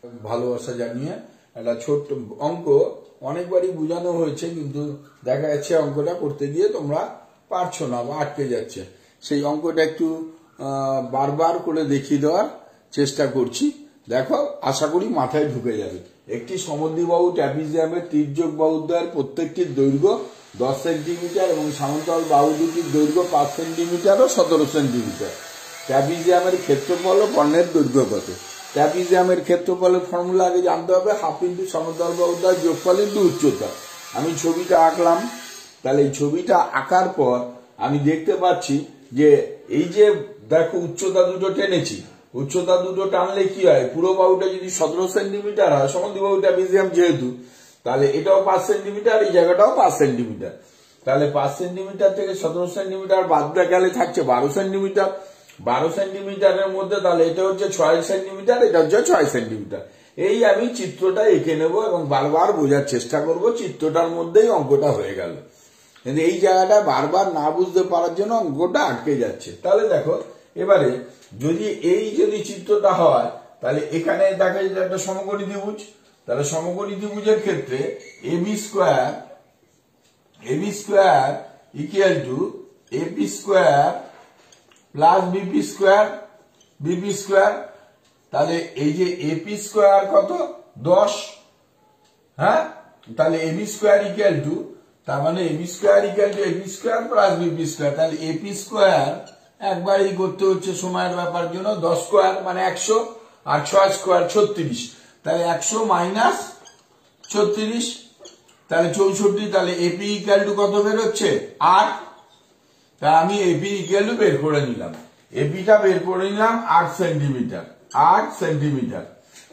ভালোবাসা জানিয়ে একটা ছোট্ট অঙ্ক অনেকবারই বোঝানো হয়েছে, কিন্তু দেখা যাচ্ছে অঙ্কটা করতে গিয়ে তোমরা পারছো না বা আটকে যাচ্ছে। সেই অঙ্কটা একটু বারবার করে দেখিয়ে দেওয়ার চেষ্টা করছি। দেখো, আশা করি মাথায় ঢুকে যাবে। একটি সমদ্বিবাহু ট্র্যাপিজিয়ামের তির্যক বাহুদ্বয়ের প্রত্যেকটির দৈর্ঘ্য 10 সেন্টিমিটার এবং সমান্তরাল বাহু দুটির দৈর্ঘ্য 5 সেন্টিমিটার ও 17 সেন্টিমিটার। ট্র্যাপিজিয়ামের ক্ষেত্রফল ও কর্ণের দৈর্ঘ্য কত? ট্র্যাপিজিয়ামের ক্ষেত্রফলের ফর্মুলা আগে জানতে হবে, হাফ ইন্টু সমান্তরাল বাহুদ্বয় যোগফল ইন্টু উচ্চতা। আমি ছবিটা আঁকলাম, তাহলে এই ছবিটা আঁকার পর আমি দেখতে পাচ্ছি যে এই যে দেখো উচ্চতা দুটো টেনেছি, উচ্চতা দুটো টানলে কি হয়, পুরো বাহুটা যদি 17 সেন্টিমিটার হয়, সমদ্বিবাহু ট্র্যাপিজিয়াম যেহেতু, তাহলে এটাও 5 সেন্টিমিটার, এই জায়গাটাও 5 সেন্টিমিটার। তাহলে 5 সেন্টিমিটার থেকে 17 সেন্টিমিটার বাদ গেলে থাকছে 12 সেন্টিমিটার। 12 সেন্টিমিটারের মধ্যে তাহলে এটা হচ্ছে 6 সেন্টিমিটার, এটা হচ্ছে 6 সেন্টিমিটার। এই আমি চিত্রটা এঁকে নেব এবং বারবার বোঝার চেষ্টা করব, চিত্রটার মধ্যেই অঙ্কটা হয়ে গেল। কিন্তু এই জায়গাটা বারবার না বুঝতে পারার জন্য অঙ্কটা আটকে যাচ্ছে। তাহলে দেখো, এবারে যদি চিত্রটা হয়, তাহলে এখানে দেখা যায় একটা সমকোণী ত্রিভুজ। তাহলে সমকোণী ত্রিভুজের ক্ষেত্রে AB square equal to AP square plus BP square. তাহলে এই যে এপি স্কোয়ার কত? 10। হ্যাঁ, তাহলে এবি স্কোয়ার ইকুয়াল টু, তার মানে AB square equal to AP square plus BP square. তাহলে এপি স্কোয়ার একবারই করতে হচ্ছে সময়ের ব্যাপার জন্য, 10 স্কোয়ার মানে 100, আর 6 স্কোয়ার 36। তাহলে 100 মাইনাস 36, তাহলে 64। তাহলে এপি ইকুয়াল টু কত বেরোচ্ছে? 8। তা আমি এপি ইকুয়াল টু বের করে নিলাম, এপিটা বের করে নিলাম 8 সেন্টিমিটার। 8 সেন্টিমিটার।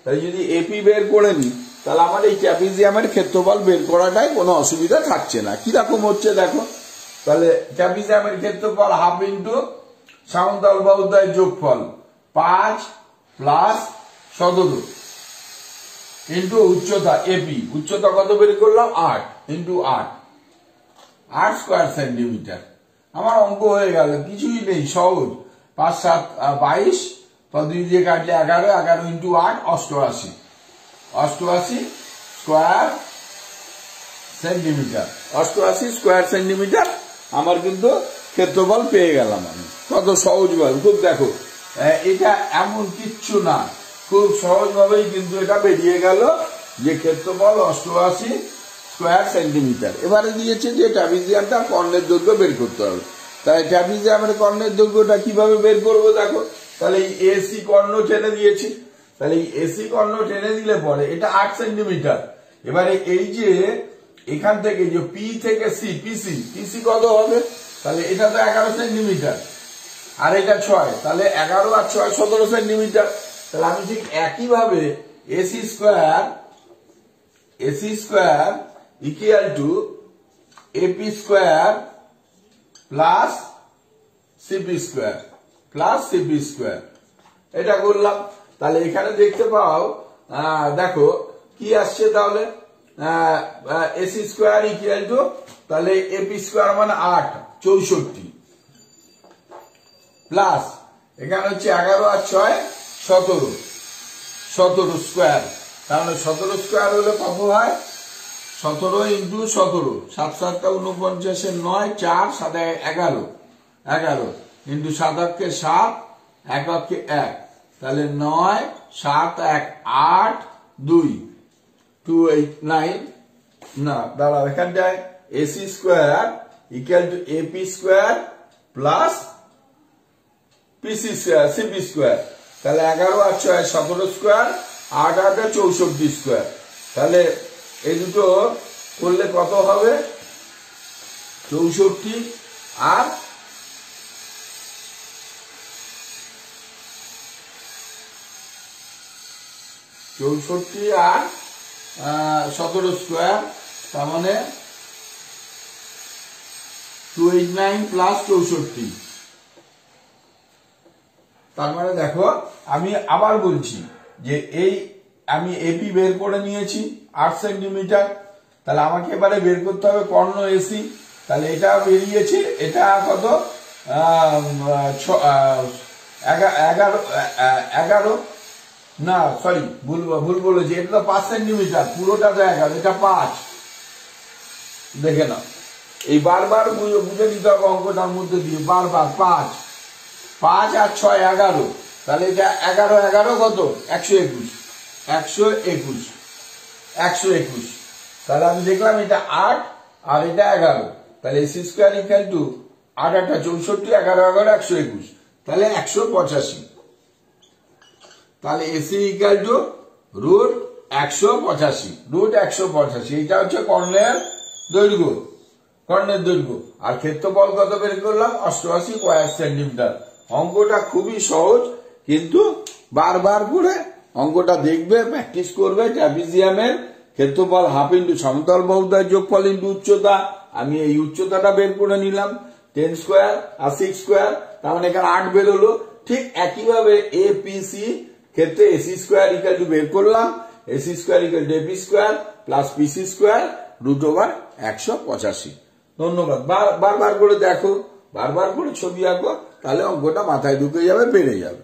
তাই যদি এপি বের করে নিই, তাহলে আমার এই ট্র্যাপিজিয়ামের ক্ষেত্রফল বের করাটাই কোনো অসুবিধা থাকছে না। কিরকম হচ্ছে দেখো, তাহলে ট্র্যাপিজিয়ামের ক্ষেত্রফল হাফ ইন্টু সমান্তরাল বাহুদ্বয়ের যোগফল 5 প্লাস 17 ইন্টু উচ্চতা এপি। উচ্চতা কত বের করলাম? 8 ইন্টু 8 স্কোয়ার সেন্টিমিটার। আমার অঙ্ক হয়ে গেল, কিছুই নেই, সহজ। 5 7 22, 2 দিয়ে কাটলে 11, 11 into 8 88 square centimetre. 88 square centimetre আমার কিন্তু ক্ষেত্রফল পেয়ে গেলাম আমি। কত সহজ ভাবে, খুব দেখো, এটা এমন কিচ্ছু না, খুব সহজ ভাবেই কিন্তু এটা বেরিয়ে গেল যে ক্ষেত্রফল 88 স্কোয়ার সেন্টিমিটার। এবারে দিয়েছে যে ট্র্যাপিজিয়ামটা কর্ণের দৈর্ঘ্য বের করতে হবে। তাই ট্র্যাপিজিয়ামের কর্ণের দৈর্ঘ্যটা কিভাবে বের করবো দেখো, তাহলে এই এসি কর্ণ টেনে দিয়েছি, তাহলে এই এসি কর্ণ টেনে দিলে পরে এটা 8 সেন্টিমিটার। এবারে এই যে এখান থেকে যে পি থেকে সি, পিসি কত হবে? তাহলে এটা তো 11 সেন্টিমিটার, আর এটা 6, তাহলে 11 আর 6 17 সেন্টিমিটার। তাহলে আমি ঠিক একইভাবে AC square equal to AP square plus CP square এটা করলাম। তাহলে এখানে দেখতে পাও, দেখো কি আসছে, তাহলে এসি স্কোয়ার ইকুয়াল টু, তাহলে এপি স্কোয়ার মানে 8 64 প্লাস এখানে হচ্ছে 11 আর 6 17 স্কোয়ার। তাহলে 17 স্কোয়ার হলে কত হয়? 17 ইন্টু 17, 7 7 49, 9 4 7 11 ইন্টু 7 8 7 1 1, তাহলে 9 7 1 8 2 2 8 9। না দাঁড়াও, এখানটায় AC square equal to AP square plus CP square. তাহলে 11 আর 6 17 স্কোয়ার, 8 8 64 স্কোয়ার। তাহলে এই দুটো করলে কত হবে? 64 আর 17 স্কোয়ার, তার মানে 289 প্লাস 64। তার মানে দেখো, আমি আবার বলছি যে এই আমি এপি বের করে নিয়েছি 8 সেন্টিমিটার। তাহলে আমাকে এবারে বের করতে হবে কর্ণ এসি। তাহলে এটা বেরিয়েছে, এটা কত? 11 না সরি ভুল বলেছি, এটা তো 5 সেন্টিমিটার, পুরোটা তো 11, এটা 5। দেখে নাও, এই বারবার বুঝে নিতে হবে অঙ্কটার মধ্যে দিয়ে, বারবার 5 5 আর 6 11, তাহলে এটা 11 11 কত 121, 121 121। তাহলে আমি দেখলাম এটা 8 আর এটা 11, তাহলে এসি স্কোয়ার ইকুয়াল টু 8 8 64, 11 11 121, তাহলে 185। তাহলে AC equal to root 185, root 185। এটা হচ্ছে কর্ণের দৈর্ঘ্য, কর্ণের দৈর্ঘ্য। আর ক্ষেত্রফল কত বের করলাম, 88 স্কয়ার সেন্টিমিটার। অঙ্কটা খুবই সহজ, কিন্তু বারবার করে অঙ্কটা দেখবে, প্র্যাকটিস করবে। ট্রাপিজিয়ামের ক্ষেত্রফল হাফ ইন্টু সমতল বাহুদ্বয়ের যোগফল ইন্টু উচ্চতা। আমি এই উচ্চতাটা বের করে নিলাম 10 স্কোয়ার আর 6 স্কোয়ার, তার মানে এখানে 8 বেরোলো। ঠিক একইভাবে এপিসি ক্ষেত্রে এসি স্কোয়ার ইকুয়াল টু বের করলাম, AC square equal to AP square plus PC square root over 185। ধন্যবাদ। বারবার করে দেখো, বারবার করে ছবি আঁকো, তাহলে অঙ্কটা মাথায় ঢুকে যাবে, বেড়ে যাবে।